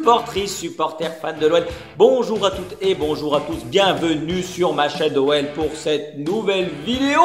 supportrices, supporters, fans de l'OL. Bonjour à toutes et bonjour à tous. Bienvenue sur ma chaîne OL pour cette nouvelle vidéo.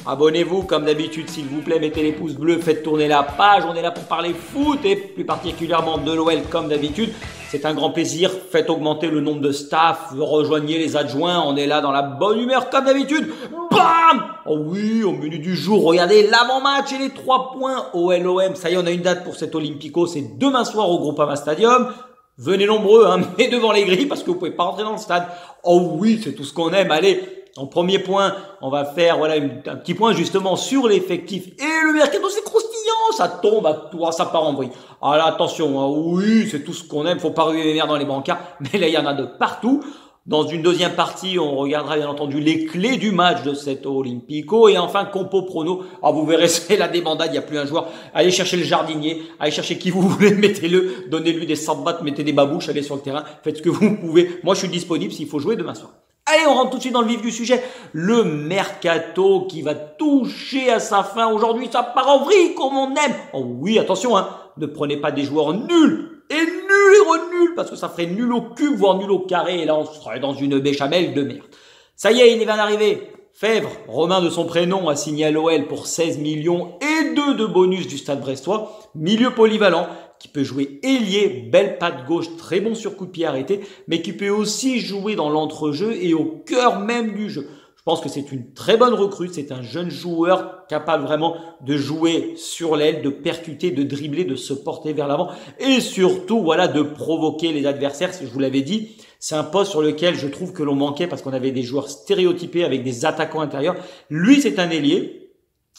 Abonnez-vous comme d'habitude s'il vous plaît, mettez les pouces bleus, faites tourner la page. On est là pour parler foot et plus particulièrement de l'OL comme d'habitude. C'est un grand plaisir. Faites augmenter le nombre de staff, rejoignez les adjoints. On est là dans la bonne humeur comme d'habitude. Bam! Oh oui, au menu du jour, regardez l'avant-match et les 3 points OLOM. Ça y est, on a une date pour cet Olympico. C'est demain soir au Groupama Stadium. Venez nombreux, hein, mais devant les grilles parce que vous pouvez pas rentrer dans le stade. Oh oui, c'est tout ce qu'on aime. Allez, en premier point, on va faire voilà un petit point justement sur l'effectif. Et le mercato, c'est croustillant, ça tombe à toi, ça part en vrille. Ah là, attention, hein, oui, c'est tout ce qu'on aime. Faut pas ruer les nerfs dans les brancards, mais là, il y en a de partout. Dans une deuxième partie, on regardera bien entendu les clés du match de cet Olympico. Et enfin, compo prono. Ah, vous verrez, c'est la débandade, il n'y a plus un joueur. Allez chercher le jardinier, allez chercher qui vous voulez, mettez-le, donnez-lui des 100 bahts, mettez des babouches, allez sur le terrain, faites ce que vous pouvez. Moi, je suis disponible s'il faut jouer demain soir. Allez, on rentre tout de suite dans le vif du sujet. Le mercato qui va toucher à sa fin aujourd'hui, ça part en vrille comme on aime. Oh oui, attention, hein, ne prenez pas des joueurs nuls. Et nul et re-nul, parce que ça ferait nul au cube, voire nul au carré, et là on serait dans une béchamel de merde. Ça y est, il est bien arrivé. Fèvre, Romain de son prénom, a signé à l'OL pour 16 millions et 2 de bonus du Stade Brestois. Milieu polyvalent, qui peut jouer ailier, belle patte gauche, très bon sur coup de pied arrêté, mais qui peut aussi jouer dans l'entrejeu et au cœur même du jeu. Je pense que c'est une très bonne recrue, c'est un jeune joueur capable vraiment de jouer sur l'aile, de percuter, de dribbler, de se porter vers l'avant et surtout voilà de provoquer les adversaires. Je vous l'avais dit, c'est un poste sur lequel je trouve que l'on manquait parce qu'on avait des joueurs stéréotypés avec des attaquants intérieurs. Lui, c'est un ailier.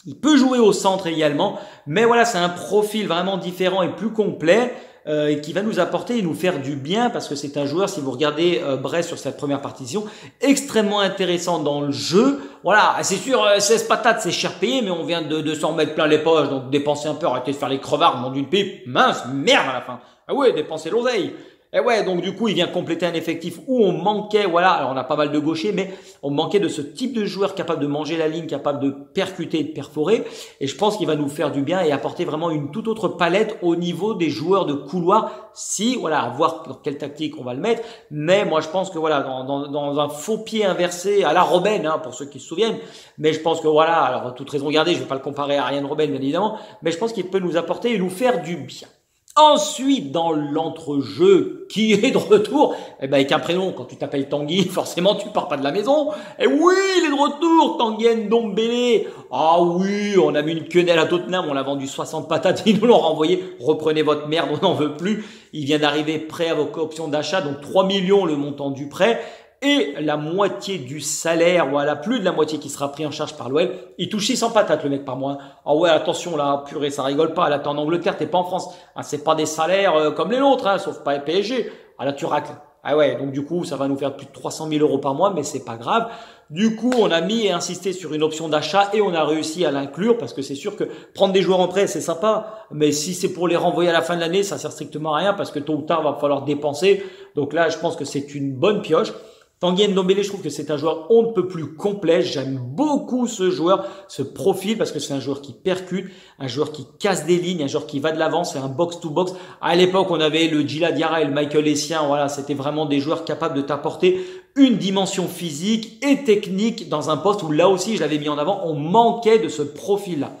Il peut jouer au centre également, mais voilà, c'est un profil vraiment différent et plus complet. Et qui va nous apporter et nous faire du bien parce que c'est un joueur, si vous regardez Brest sur cette première partition, extrêmement intéressant dans le jeu. Voilà, c'est sûr, 16 patates, c'est cher payé, mais on vient de s'en mettre plein les poches, donc dépenser un peu, arrêtez de faire les crevards, nom d'une pipe, mince, merde à la fin. Ah ouais, dépenser l'oseille. Et ouais, donc du coup, il vient compléter un effectif où on manquait, voilà, alors on a pas mal de gauchers, mais on manquait de ce type de joueur capable de manger la ligne, capable de percuter et de perforer. Et je pense qu'il va nous faire du bien et apporter vraiment une toute autre palette au niveau des joueurs de couloir. Si, voilà, à voir dans quelle tactique on va le mettre. Mais moi, je pense que voilà, dans un faux pied inversé à la Robben, hein, pour ceux qui se souviennent. Mais je pense que voilà, alors toute raison gardée, je vais pas le comparer à Ryan Robben, bien évidemment, mais je pense qu'il peut nous apporter et nous faire du bien. Ensuite, dans l'entrejeu, qui est de retour, eh ben, avec un prénom, quand tu t'appelles Tanguy, forcément, tu pars pas de la maison. Et oui, il est de retour, Tanguy Ndombele. Ah oui, on a mis une quenelle à Tottenham, on l'a vendu 60 patates, ils nous l'ont renvoyé. Reprenez votre merde, on n'en veut plus. Il vient d'arriver prêt avec option d'achat, donc 3 millions le montant du prêt. Et la moitié du salaire, voilà, plus de la moitié qui sera pris en charge par l'OL. Il touche 600 patates, le mec, par mois. Ah ouais, attention, là, purée, ça rigole pas. Là, t'es en Angleterre, t'es pas en France. Ah, c'est pas des salaires comme les nôtres, hein, sauf pas PSG. Ah là, tu racles. Ah ouais, donc du coup, ça va nous faire plus de 300 000 € par mois, mais c'est pas grave. Du coup, on a mis et insisté sur une option d'achat et on a réussi à l'inclure parce que c'est sûr que prendre des joueurs en prêt, c'est sympa. Mais si c'est pour les renvoyer à la fin de l'année, ça sert strictement à rien parce que tôt ou tard, il va falloir dépenser. Donc là, je pense que c'est une bonne pioche. Tanguy Ndombele, je trouve que c'est un joueur on ne peut plus complet. J'aime beaucoup ce joueur, ce profil, parce que c'est un joueur qui percute, un joueur qui casse des lignes, un joueur qui va de l'avant, c'est un box-to-box. À l'époque, on avait le Gila Diarra et le Michael Essien. Voilà, c'était vraiment des joueurs capables de t'apporter une dimension physique et technique dans un poste où là aussi, je l'avais mis en avant, on manquait de ce profil-là.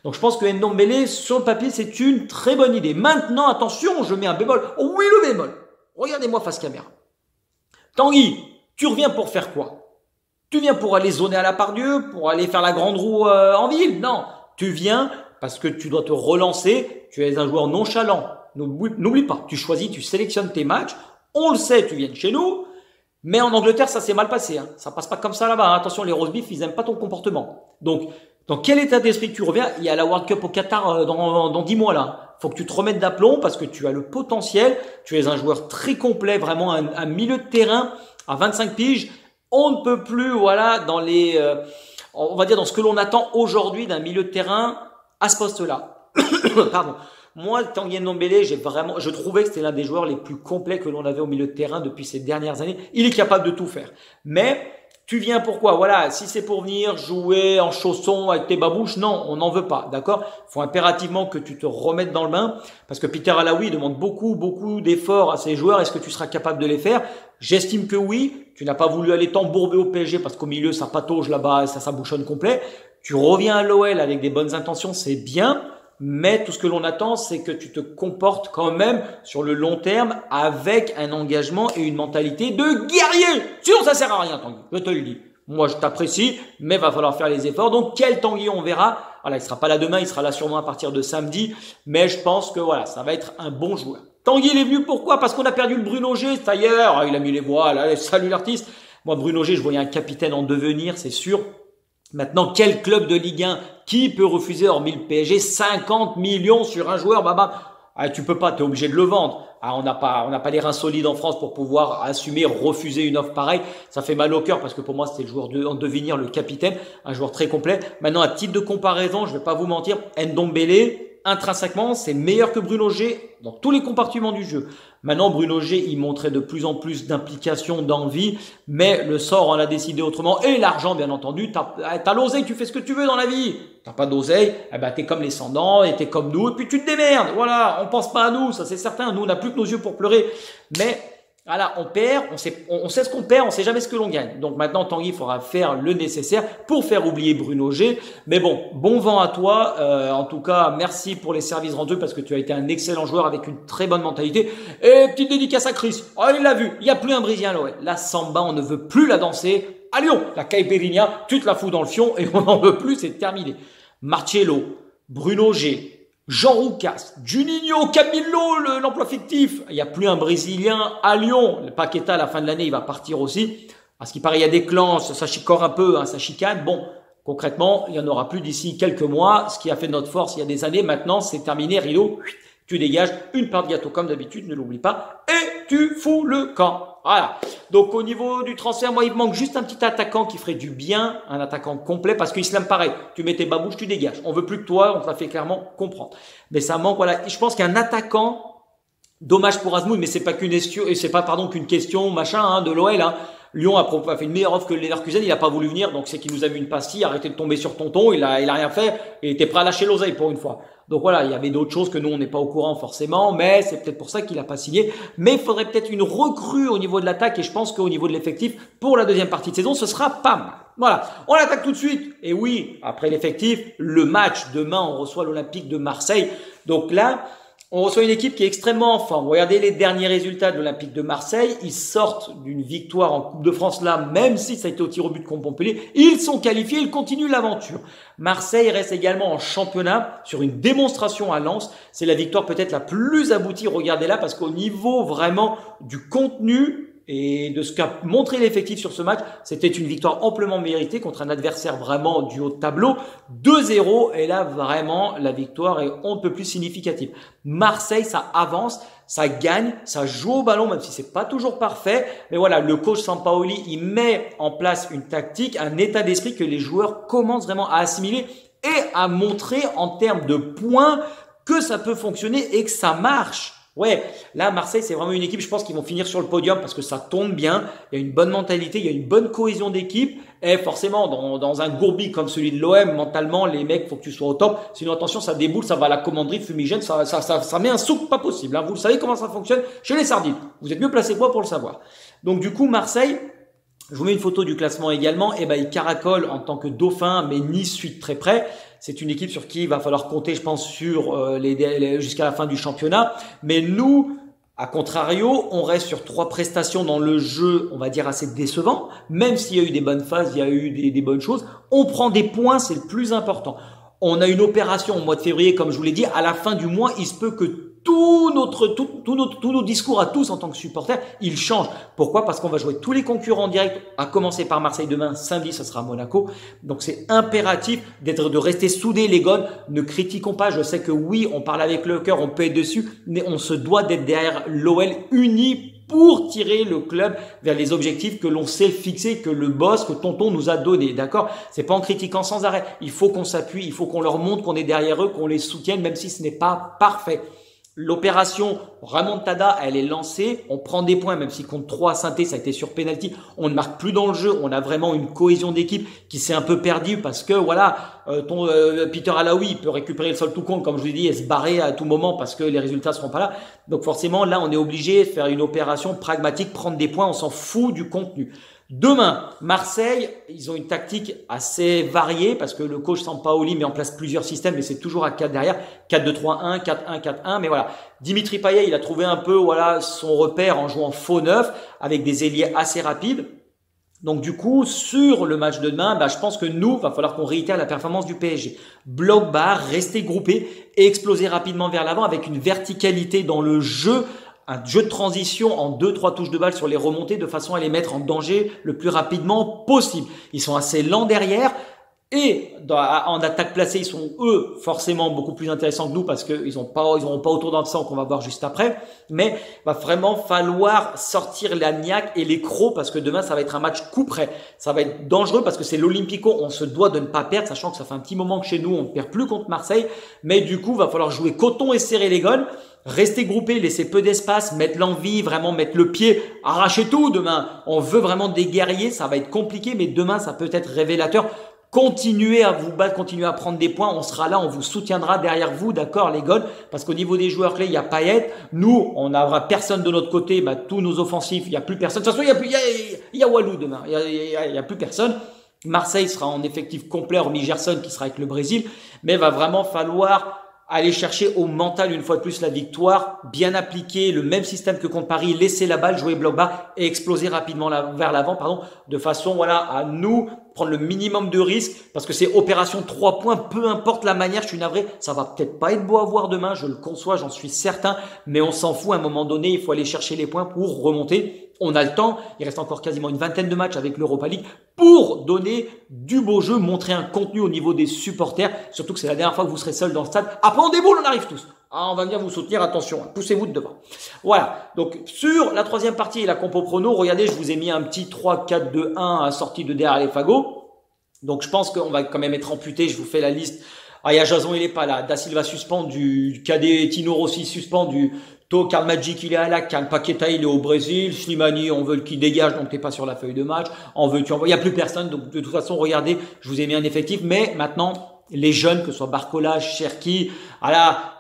Donc, je pense que Ndombele, sur le papier, c'est une très bonne idée. Maintenant, attention, je mets un bémol. Oh oui, le bémol. Regardez-moi face caméra. Tanguy, tu reviens pour faire quoi? Tu viens pour aller zoner à la Pardieu, pour aller faire la grande roue en ville? Non, tu viens parce que tu dois te relancer. Tu es un joueur nonchalant. N'oublie pas, tu choisis, tu sélectionnes tes matchs. On le sait, tu viens de chez nous. Mais en Angleterre, ça s'est mal passé. Hein. Ça passe pas comme ça là-bas. Hein. Attention, les roast beef, ils aiment pas ton comportement. Donc, dans quel état d'esprit tu reviens? Il y a la World Cup au Qatar dans 10 mois là. Faut que tu te remettes d'aplomb parce que tu as le potentiel. Tu es un joueur très complet, vraiment un milieu de terrain à 25 piges. On ne peut plus, voilà, dans les, on va dire dans ce que l'on attend aujourd'hui d'un milieu de terrain à ce poste-là. Pardon. Moi, Tanguy Ndombele, je trouvais que c'était l'un des joueurs les plus complets que l'on avait au milieu de terrain depuis ces dernières années. Il est capable de tout faire. Mais Tu viens pourquoi? Voilà, si c'est pour venir jouer en chaussons avec tes babouches, non, on n'en veut pas, d'accord? Il faut impérativement que tu te remettes dans le bain parce que Peter Alaoui demande beaucoup d'efforts à ses joueurs. Est-ce que tu seras capable de les faire? J'estime que oui. Tu n'as pas voulu aller t'embourber au PSG parce qu'au milieu, ça patauge là-bas, ça bouchonne complet. Tu reviens à l'OL avec des bonnes intentions, c'est bien. Mais tout ce que l'on attend, c'est que tu te comportes quand même sur le long terme avec un engagement et une mentalité de guerrier. Sinon, ça sert à rien, Tanguy. Je te le dis. Moi, je t'apprécie, mais va falloir faire les efforts. Donc, quel Tanguy on verra? Voilà, il sera pas là demain, il sera là sûrement à partir de samedi. Mais je pense que voilà, ça va être un bon joueur. Tanguy, il est venu pourquoi? Parce qu'on a perdu le Bruno G, c'est ailleurs. Ah, il a mis les voiles. Allez, salut l'artiste. Moi, Bruno G, je voyais un capitaine en devenir, c'est sûr. Maintenant, quel club de Ligue 1 qui peut refuser, hormis le PSG, 50 millions sur un joueur? Ah, tu peux pas, tu es obligé de le vendre. Ah, on n'a pas les reins solides en France pour pouvoir assumer, refuser une offre pareille. Ça fait mal au cœur parce que pour moi, c'était le joueur en devenir, le capitaine, un joueur très complet. Maintenant, à titre de comparaison, je vais pas vous mentir, Ndombele, intrinsèquement, c'est meilleur que Bruno G dans tous les compartiments du jeu. Maintenant, Bruno G, il montrait de plus en plus d'implication, d'envie, mais le sort en a décidé autrement. Et l'argent, bien entendu, t'as l'oseille, tu fais ce que tu veux dans la vie. T'as pas d'oseille, eh ben, t'es comme les sans-dents, et t'es comme nous, et puis tu te démerdes. Voilà, on pense pas à nous, ça c'est certain. Nous, on n'a plus que nos yeux pour pleurer. Mais, voilà, on perd, on sait ce qu'on perd, on sait jamais ce que l'on gagne. Donc maintenant, Tanguy, il faudra faire le nécessaire pour faire oublier Bruno G. Mais bon vent à toi. En tout cas, merci pour les services rendus parce que tu as été un excellent joueur avec une très bonne mentalité. Et petite dédicace à Chris. Oh, il l'a vu. Il n'y a plus un Brésilien à l'OL. La samba, on ne veut plus la danser. À Lyon, la caipirinha, tu te la fous dans le fion et on n'en veut plus, c'est terminé. Marcello, Bruno G, Jean Roucas, Juninho, Camilo, l'emploi fictif. Il n'y a plus un Brésilien à Lyon. Le Paqueta, à la fin de l'année, il va partir aussi. À ce qui paraît, il y a des clans, ça chicore un peu, hein, ça chicane. Bon, concrètement, il n'y en aura plus d'ici quelques mois. Ce qui a fait notre force il y a des années. Maintenant, c'est terminé. Rideau, tu dégages une part de gâteau comme d'habitude, ne l'oublie pas. Et tu fous le camp. Voilà. Donc au niveau du transfert, moi il me manque juste un petit attaquant qui ferait du bien, un attaquant complet, parce qu'Islam pareil, tu mets tes babouches, tu dégages. On veut plus que toi, on te l'a fait clairement comprendre. Mais ça manque, voilà. Je pense qu'un attaquant, dommage pour Azmoun, mais c'est pas qu'une question machin hein, de l'OL. Hein. Lyon a fait une meilleure offre que le Leverkusen, il a pas voulu venir, donc c'est qu'il nous a mis une pastille, arrêtez de tomber sur tonton, il a rien fait, et il était prêt à lâcher l'oseille pour une fois. Donc voilà, il y avait d'autres choses que nous on n'est pas au courant forcément, mais c'est peut-être pour ça qu'il a pas signé. Mais il faudrait peut-être une recrue au niveau de l'attaque, et je pense qu'au niveau de l'effectif, pour la deuxième partie de saison, ce sera pas mal. Voilà, on attaque tout de suite. Et oui, après l'effectif, le match, demain on reçoit l'Olympique de Marseille. Donc là, on reçoit une équipe qui est extrêmement en forme. Regardez les derniers résultats de l'Olympique de Marseille. Ils sortent d'une victoire en Coupe de France là, même si ça a été au tir au but contre Montpellier. Ils sont qualifiés, ils continuent l'aventure. Marseille reste également en championnat sur une démonstration à Lens. C'est la victoire peut-être la plus aboutie. Regardez-la parce qu'au niveau vraiment du contenu et de ce qu'a montré l'effectif sur ce match, c'était une victoire amplement méritée contre un adversaire vraiment du haut de tableau. 2-0 et là vraiment la victoire est on ne peut plus significative. Marseille, ça avance, ça gagne, ça joue au ballon même si c'est pas toujours parfait. Mais voilà, le coach Sampaoli, il met en place une tactique, un état d'esprit que les joueurs commencent vraiment à assimiler et à montrer en termes de points que ça peut fonctionner et que ça marche. Ouais, là, Marseille, c'est vraiment une équipe, je pense qu'ils vont finir sur le podium parce que ça tourne bien. Il y a une bonne mentalité, il y a une bonne cohésion d'équipe. Et forcément, dans un gourbi comme celui de l'OM, mentalement, les mecs, faut que tu sois au top. Sinon, attention, ça déboule, ça va à la commanderie fumigène, ça met un souk pas possible. Hein. Vous savez comment ça fonctionne chez les sardines. Vous êtes mieux placé que moi pour le savoir. Donc, du coup, Marseille, je vous mets une photo du classement également. Et ben, il caracole en tant que dauphin, mais Nice suit de très près. C'est une équipe sur qui il va falloir compter, je pense, sur jusqu'à la fin du championnat. Mais nous, à contrario, on reste sur 3 prestations dans le jeu, on va dire assez décevant. Même s'il y a eu des bonnes phases, il y a eu des bonnes choses. On prend des points, c'est le plus important. On a une opération au mois de février, comme je vous l'ai dit. À la fin du mois, il se peut que tous nos discours à tous en tant que supporters, ils changent. Pourquoi? Parce qu'on va jouer tous les concurrents en direct, à commencer par Marseille demain, samedi, ça sera Monaco. Donc c'est impératif de rester soudés les gones. Ne critiquons pas, je sais que oui, on parle avec le cœur, on peut être dessus, mais on se doit d'être derrière l'OL unis pour tirer le club vers les objectifs que l'on s'est fixés, que le boss, que Tonton nous a donné, d'accord? C'est pas en critiquant sans arrêt. Il faut qu'on s'appuie, il faut qu'on leur montre qu'on est derrière eux, qu'on les soutienne, même si ce n'est pas parfait. L'opération remontada, elle est lancée. On prend des points, même si contre 3 à Saint-Étienne, ça a été sur penalty. On ne marque plus dans le jeu. On a vraiment une cohésion d'équipe qui s'est un peu perdue parce que voilà, Peter Alaoui, il peut récupérer le sol tout compte, comme je vous l'ai dit, et se barrer à tout moment parce que les résultats seront pas là. Donc forcément, là, on est obligé de faire une opération pragmatique, prendre des points. On s'en fout du contenu. Demain, Marseille, ils ont une tactique assez variée parce que le coach Sampaoli met en place plusieurs systèmes, mais c'est toujours à 4 derrière, 4-2-3-1, 4-1, 4-1. Mais voilà, Dimitri Payet, il a trouvé un peu son repère en jouant faux neuf avec des ailiers assez rapides. Donc du coup, sur le match de demain, je pense que nous, va falloir qu'on réitère la performance du PSG. Bloc bas, rester groupé et exploser rapidement vers l'avant avec une verticalité dans le jeu. Un jeu de transition en 2-3 touches de balle sur les remontées de façon à les mettre en danger le plus rapidement possible. Ils sont assez lents derrière et en attaque placée, ils sont eux forcément beaucoup plus intéressants que nous parce qu'ils n'auront pas autour d'un sang qu'on va voir juste après. Mais va vraiment falloir sortir la niaque et les crocs parce que demain ça va être un match coup près. Ça va être dangereux parce que c'est l'Olympico. On se doit de ne pas perdre, sachant que ça fait un petit moment que chez nous on ne perd plus contre Marseille. Mais du coup, va falloir jouer coton et serrer les gones. Rester groupé, laisser peu d'espace, mettre l'envie, vraiment mettre le pied, arracher tout demain. On veut vraiment des guerriers, ça va être compliqué, mais demain, ça peut être révélateur. Continuez à vous battre, continuez à prendre des points. On sera là, on vous soutiendra derrière vous, d'accord les gones. Parce qu'au niveau des joueurs clés, il y a Payet. Nous, on n'aura personne de notre côté. Tous nos offensifs, il n'y a plus personne. De toute façon, il y a Walou demain. Il y a plus personne. Marseille sera en effectif complet, hormis Gerson qui sera avec le Brésil. Mais va vraiment falloir aller chercher au mental une fois de plus la victoire, bien appliquer le même système que contre Paris, laisser la balle, jouer bloc bas et exploser rapidement vers l'avant, de façon à nous prendre le minimum de risques parce que c'est opération 3 points, peu importe la manière, je suis navré, ça va peut-être pas être beau à voir demain, je le conçois, j'en suis certain, mais on s'en fout, à un moment donné, il faut aller chercher les points pour remonter. On a le temps, il reste encore quasiment une vingtaine de matchs avec l'Europa League pour donner du beau jeu, montrer un contenu au niveau des supporters, surtout que c'est la dernière fois que vous serez seul dans le stade. Après on déboule, on arrive tous. On va venir vous soutenir, attention, poussez-vous de devant. Voilà, donc sur la troisième partie et la compo prono, regardez, je vous ai mis un petit 3-4-2-1 sorti de derrière les fagots. Donc je pense qu'on va quand même être amputé, je vous fais la liste. Il y a Jason, il est pas là. Da Silva suspendu, Cadet Tino Rossi suspendu. Karl Magic, il est à la canne. Paqueta, il est au Brésil. Slimani, on veut qu'il dégage, donc t'es pas sur la feuille de match. Il y a plus personne. Donc, de toute façon, regardez, je vous ai mis un effectif. Mais maintenant, les jeunes, que ce soit Barcola, Cherki,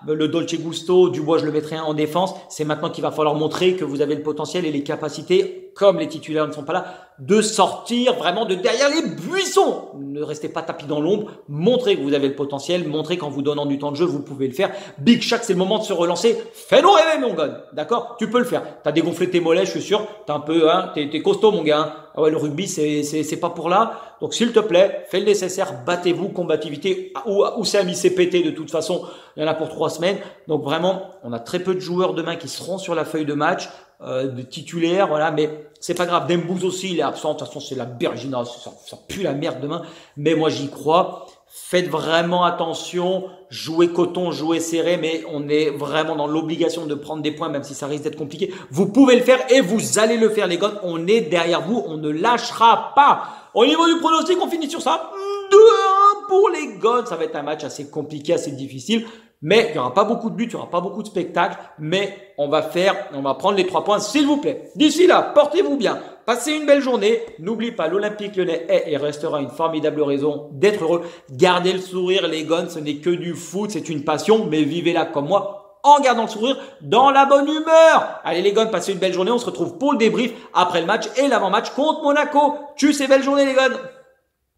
le Dolce Gusto, Dubois, je le mettrai en défense. C'est maintenant qu'il va falloir montrer que vous avez le potentiel et les capacités, comme les titulaires ne sont pas là, de sortir vraiment de derrière les buissons. Ne restez pas tapis dans l'ombre. Montrez que vous avez le potentiel. Montrez qu'en vous donnant du temps de jeu, vous pouvez le faire. Big Shaq, c'est le moment de se relancer. Fais-nous rêver, mon gars. D'accord? Tu peux le faire. T'as dégonflé tes mollets, je suis sûr. T'es un peu, t'es costaud, mon gars. Ah ouais, le rugby, c'est pas pour là. Donc, s'il te plaît, fais le nécessaire. Battez-vous, combativité. Où c'est mis, c'est pété de toute façon. Il y en a pour 3 semaines. Donc, vraiment, on a très peu de joueurs demain qui seront sur la feuille de match. De titulaires, voilà, mais c'est pas grave. Dembouz aussi, il est absent. De toute façon, c'est la bergina, ça pue la merde demain. Mais moi, j'y crois. Faites vraiment attention. Jouez coton, jouez serré, mais on est vraiment dans l'obligation de prendre des points, même si ça risque d'être compliqué. Vous pouvez le faire et vous allez le faire, les gars. On est derrière vous. On ne lâchera pas. Au niveau du pronostic, on finit sur ça. 2-1 pour les Gones. Ça va être un match assez compliqué, assez difficile. Mais il n'y aura pas beaucoup de buts, il n'y aura pas beaucoup de spectacles. Mais on va prendre les 3 points, s'il vous plaît. D'ici là, portez-vous bien. Passez une belle journée. N'oubliez pas, l'Olympique Lyonnais est et restera une formidable raison d'être heureux. Gardez le sourire, les Gones. Ce n'est que du foot, c'est une passion. Mais vivez-la comme moi, en gardant le sourire, dans la bonne humeur. Allez les Gones, passez une belle journée. On se retrouve pour le débrief après le match et l'avant-match contre Monaco. Tchuss et belle journée les Gones.